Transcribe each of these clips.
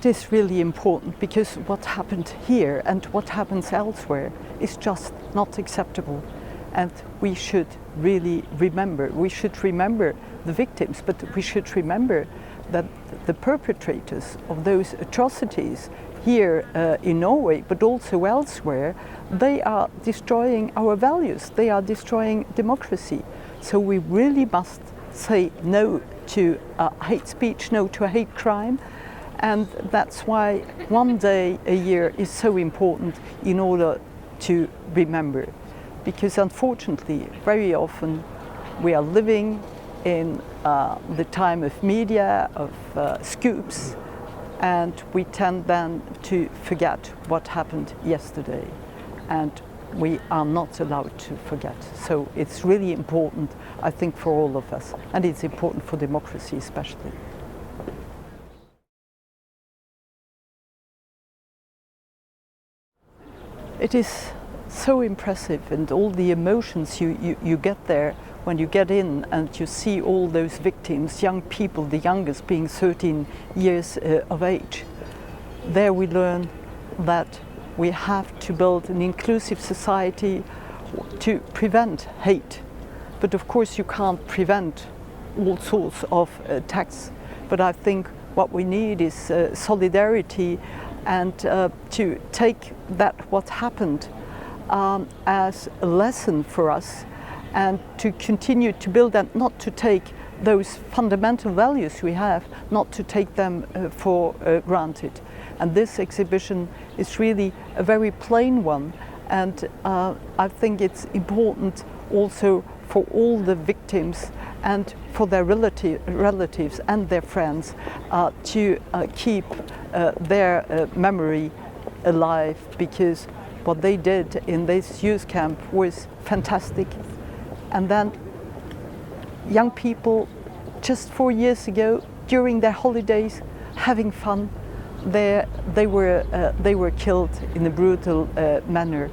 it is really important, because what happened here and what happens elsewhere is just not acceptable. And we should really remember, the victims, but we should remember that the perpetrators of those atrocities here in Norway, but also elsewhere, they are destroying our values, they are destroying democracy. So we really must say no to hate speech, no to hate crime. And that's why one day a year is so important in order to remember. Because unfortunately, very often we are living in the time of media, of scoops, and we tend then to forget what happened yesterday. And we are not allowed to forget. So it's really important, I think, for all of us, and it's important for democracy especially. It is so impressive, and all the emotions you get there when you get in and you see all those victims, young people, the youngest being 13 years of age. There we learn that we have to build an inclusive society to prevent hate. But of course you can't prevent all sorts of attacks. But I think what we need is solidarity, and to take that what happened as a lesson for us, and to continue to build, and not to take those fundamental values we have, not to take them for granted. And this exhibition is really a very plain one, and I think it's important also for all the victims and for their relatives and their friends to keep their memory alive, because what they did in this youth camp was fantastic. And then young people, just 4 years ago, during their holidays, having fun, they were killed in a brutal manner.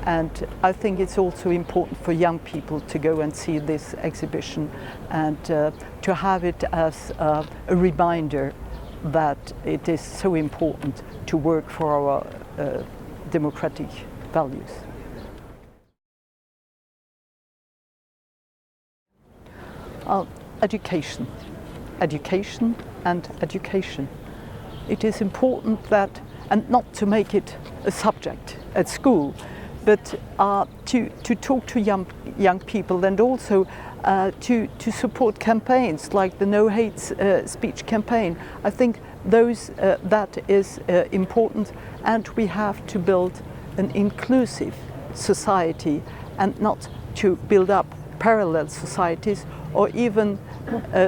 And I think it's also important for young people to go and see this exhibition, and to have it as a reminder that it is so important to work for our democratic values. Education and education. It is important that, and not to make it a subject at school, but to talk to young people, and also to support campaigns like the No Hate Speech campaign. I think that is important, and we have to build an inclusive society, and not to build up parallel societies, or even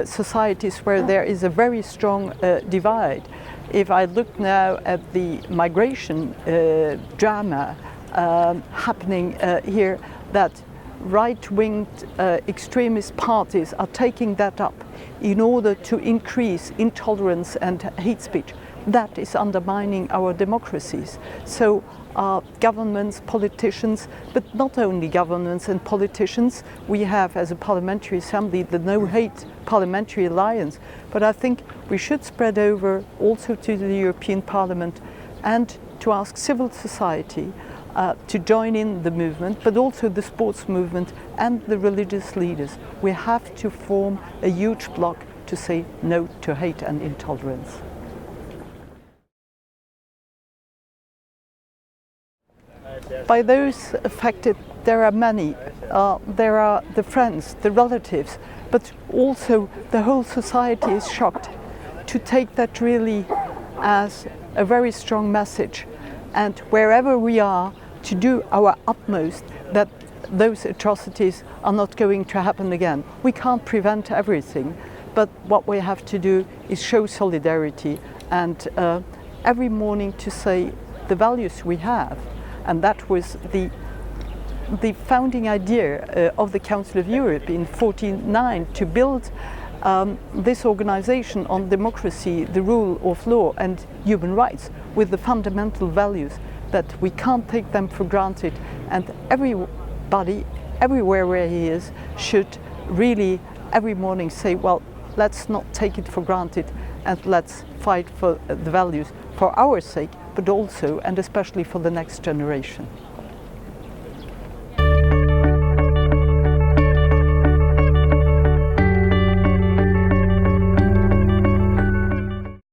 societies where there is a very strong divide. If I look now at the migration drama happening here, that right-winged extremist parties are taking that up in order to increase intolerance and hate speech, that is undermining our democracies. So governments, politicians, but not only governments and politicians, we have as a Parliamentary Assembly the No Hate Parliamentary Alliance, but I think we should spread over also to the European Parliament, and to ask civil society to join in the movement, but also the sports movement and the religious leaders. We have to form a huge bloc to say no to hate and intolerance. By those affected, there are many. There are the friends, the relatives, but also the whole society is shocked. To take that really as a very strong message, and wherever we are, to do our utmost that those atrocities are not going to happen again. We can't prevent everything, but what we have to do is show solidarity, and every morning to say the values we have. And that was the founding idea of the Council of Europe in 1949, to build this organization on democracy, the rule of law and human rights, with the fundamental values that we can't take them for granted, and everybody, everywhere where he is, should really every morning say, well, let's not take it for granted and let's fight for the values for our sake, but also and especially for the next generation.